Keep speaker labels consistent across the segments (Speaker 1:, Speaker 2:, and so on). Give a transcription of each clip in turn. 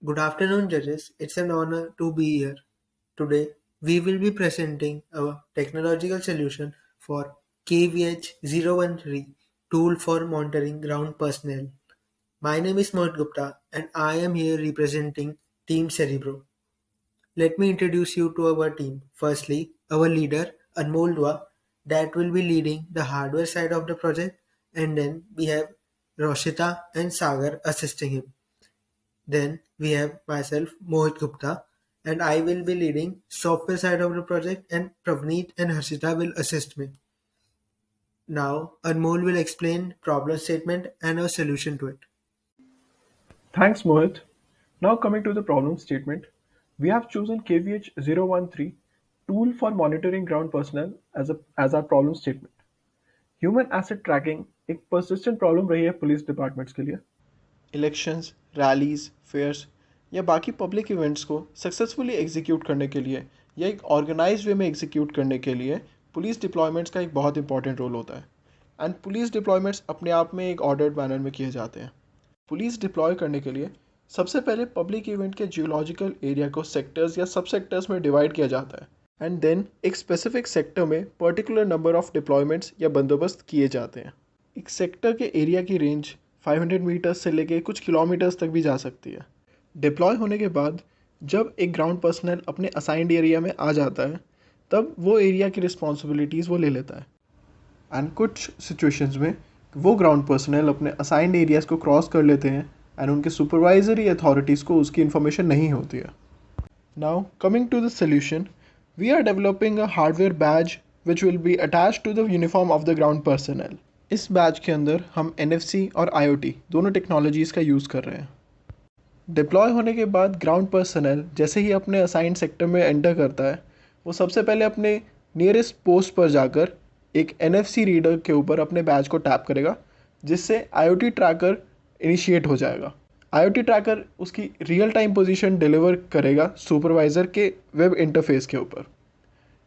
Speaker 1: Good afternoon, judges. It's an honor to be here. Today, we will be presenting our technological solution for KVH013 tool for monitoring ground personnel. My name is Mohit Gupta and I am here representing Team Cerebro. Let me introduce you to our team. Firstly, our leader Anmol Dua that will be leading the hardware side of the project, and then we have Roshita and Sagar assisting him. Then we have myself, Mohit Gupta, and I will be leading software side of the project, and Pravneet and Harshita will assist me. Now, Anmol will explain problem statement and a solution to it.
Speaker 2: Thanks, Mohit. Now coming to the problem statement, we have chosen KVH013 tool for monitoring ground personnel as our problem statement. Human asset tracking एक persistent problem रही है police departments के लिए। Elections, rallies, fears या बाकी public events को successfully execute करने के लिए या एक ऑर्गेनाइज वे में एग्जीक्यूट करने के लिए पुलिस डिप्लॉयमेंट्स का एक बहुत इंपॉर्टेंट रोल होता है। एंड पुलिस डिप्लॉयमेंट्स अपने आप में एक ऑर्डर्ड मैनर में किए जाते हैं। पुलिस डिप्लॉय करने के लिए सबसे पहले पब्लिक इवेंट के जियोलॉजिकल एरिया को सेक्टर्स या सब सेक्टर्स में डिवाइड किया जाता है एंड देन एक स्पेसिफिक सेक्टर में पर्टिकुलर नंबर ऑफ डिप्लॉयमेंट्स या बंदोबस्त किए जाते हैं। एक सेक्टर के एरिया की रेंज 500 मीटर्स से लेके कुछ किलोमीटर्स तक भी जा सकती है। डिप्लॉय होने के बाद जब एक ग्राउंड पर्सनल अपने असाइंड एरिया में आ जाता है तब वो एरिया की रिस्पॉन्सिबिलिटीज़ वो ले लेता है। एंड कुछ सिचुएशंस में वो ग्राउंड पर्सनल अपने असाइंड एरियाज़ को क्रॉस कर लेते हैं एंड उनके सुपरवाइजरी अथॉरिटीज़ को उसकी इन्फॉर्मेशन नहीं होती है। Now coming to the solution, we are developing a hardware badge which will be attached to the uniform of the ground personnel. इस बैच के अंदर हम NFC और IoT दोनों टेक्नोलॉजीज़ का यूज़ कर रहे हैं। डिप्लॉय होने के बाद ग्राउंड पर्सनल जैसे ही अपने असाइंड सेक्टर में एंटर करता है वो सबसे पहले अपने नियरेस्ट पोस्ट पर जाकर एक NFC रीडर के ऊपर अपने बैच को टैप करेगा जिससे IoT ट्रैकर इनिशिएट हो जाएगा। IoT ट्रैकर उसकी रियल टाइम पोजीशन डिलीवर करेगा सुपरवाइज़र के वेब इंटरफेस के ऊपर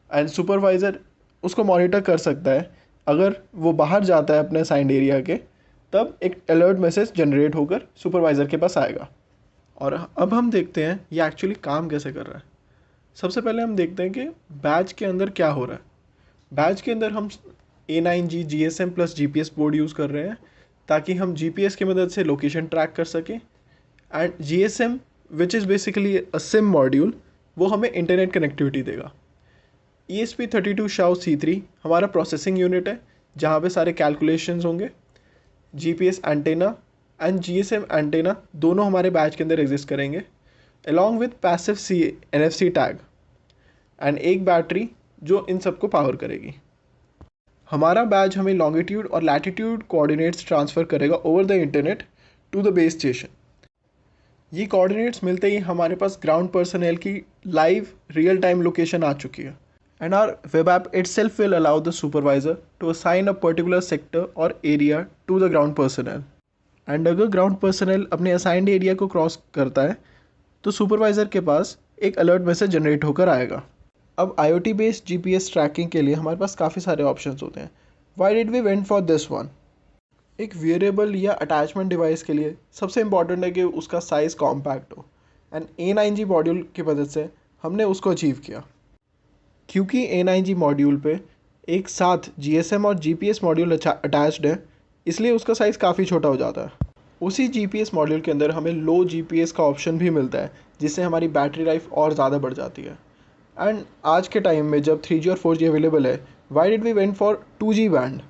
Speaker 2: एंड सुपरवाइज़र उसको मॉनिटर कर सकता है। अगर वो बाहर जाता है अपने असाइंड एरिया के तब एक अलर्ट मैसेज जनरेट होकर सुपरवाइज़र के पास आएगा। और अब हम देखते हैं ये एक्चुअली काम कैसे कर रहा है। सबसे पहले हम देखते हैं कि बैच के अंदर क्या हो रहा है। बैच के अंदर हम A9G GSM plus GPS board use कर रहे हैं ताकि हम GPS की मदद से लोकेशन ट्रैक कर सकें and GSM which is basically a SIM module वो हमें इंटरनेट कनेक्टिविटी देगा। ESP32 शाओ C3 हमारा प्रोसेसिंग यूनिट है जहाँ पे सारे कैलकुलेशंस होंगे। GPS antenna and GSM antenna दोनों हमारे बैच के अंदर एग्जिस्ट करेंगे along with passive NFC tag and एक बैटरी जो इन सबको पावर करेगी। हमारा बैच हमें लॉन्गिट्यूड और लैटिट्यूड कोऑर्डिनेट्स ट्रांसफ़र करेगा over the internet to the base station. ये कोऑर्डिनेट्स मिलते ही हमारे पास ग्राउंड पर्सनल की लाइव रियल टाइम लोकेशन आ चुकी है and our web app itself will allow the supervisor to assign a particular sector or area to the ground personnel। And अगर ग्राउंड पर्सनल अपने असाइंड एरिया को cross करता है तो सुपरवाइज़र के पास एक अलर्ट मैसेज जनरेट होकर आएगा। अब IoT बेस्ड GPS ट्रैकिंग के लिए हमारे पास काफ़ी सारे ऑप्शंस होते हैं। Why did we went for this one? एक वेरिएबल या अटैचमेंट डिवाइस के लिए सबसे इम्पॉर्टेंट है कि उसका साइज़ कॉम्पैक्ट हो एंड A9G मॉड्यूल की मदद से हमने उसको अचीव किया। क्योंकि A9G मॉड्यूल पे एक साथ GSM और GPS मॉड्यूल अटैच्ड है इसलिए उसका साइज़ काफ़ी छोटा हो जाता है। उसी GPS मॉड्यूल के अंदर हमें लो GPS का ऑप्शन भी मिलता है जिससे हमारी बैटरी लाइफ और ज़्यादा बढ़ जाती है। एंड आज के टाइम में जब 3G और 4G अवेलेबल है, why did we went for 2G band?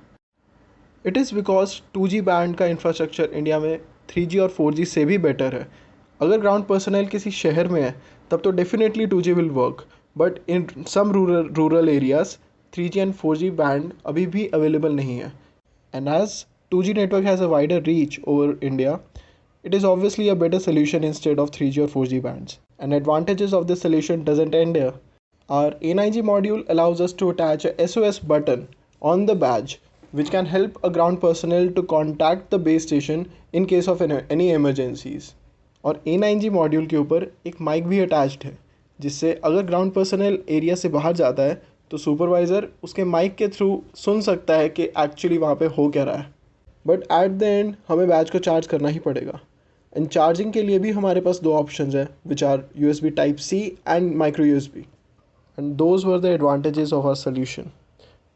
Speaker 2: It is because 2G band का इंफ्रास्ट्रक्चर इंडिया में 3G और 4G से भी बेटर है। अगर ग्राउंड पर्सनल किसी शहर में है तब तो definitely 2G will work, but in some rural areas 3G and 4G band अभी भी अवेलेबल नहीं है। And as 2G network has a wider reach over India, it is obviously a better solution instead of 3G or 4G bands. And advantages of this solution doesn't end here. Our A9G module allows us to attach a SOS button on the badge which can help a ground personnel to contact the base station in case of any emergencies. और A9G module के ऊपर एक mic भी attached है जिससे अगर ground personal area से बाहर जाता है तो सुपरवाइज़र उसके माइक के थ्रू सुन सकता है कि एक्चुअली वहाँ पे हो क्या रहा है। बट एट द एंड हमें बैच को चार्ज करना ही पड़ेगा। एंड चार्जिंग के लिए भी हमारे पास दो ऑप्शंस हैं which are USB type C and micro USB, and those were the advantages of our solution.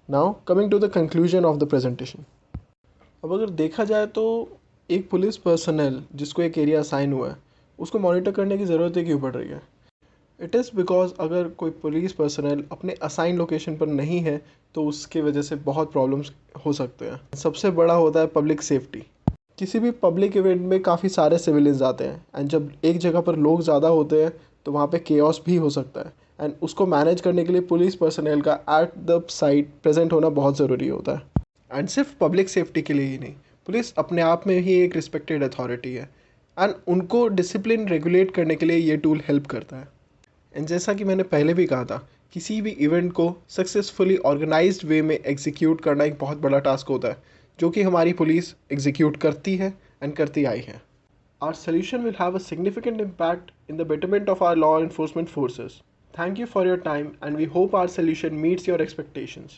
Speaker 2: Now coming to the conclusion of the presentation. अब अगर देखा जाए तो एक पुलिस पर्सनल जिसको एक एरिया असाइन हुआ है उसको मॉनिटर करने की ज़रूरत क्यों पड़ रही है? इट इज़ बिकॉज अगर कोई पुलिस पर्सनल अपने असाइन लोकेशन पर नहीं है तो उसके वजह से बहुत प्रॉब्लम्स हो सकते हैं. सबसे बड़ा होता है पब्लिक सेफ्टी. किसी भी पब्लिक इवेंट में काफ़ी सारे सिविलियंस आते हैं एंड जब एक जगह पर लोग ज़्यादा होते हैं तो वहाँ पे केओस भी हो सकता है, एंड उसको मैनेज करने के लिए पुलिस पर्सनल का एट द साइट प्रेजेंट होना बहुत ज़रूरी होता है. एंड सिर्फ पब्लिक सेफ्टी के लिए ही नहीं, पुलिस अपने आप में ही एक रिस्पेक्टेड अथॉरिटी है एंड उनको डिसिप्लिन रेगुलेट करने के लिए ये टूल हेल्प करता है. एंड जैसा कि मैंने पहले भी कहा था, किसी भी इवेंट को सक्सेसफुली ऑर्गेनाइज्ड वे में एग्जीक्यूट करना एक बहुत बड़ा टास्क होता है जो कि हमारी पुलिस एग्जीक्यूट करती है एंड करती आई है. Our solution will have a significant impact in the betterment of our law enforcement forces. Thank you for your time and we hope our solution meets your expectations.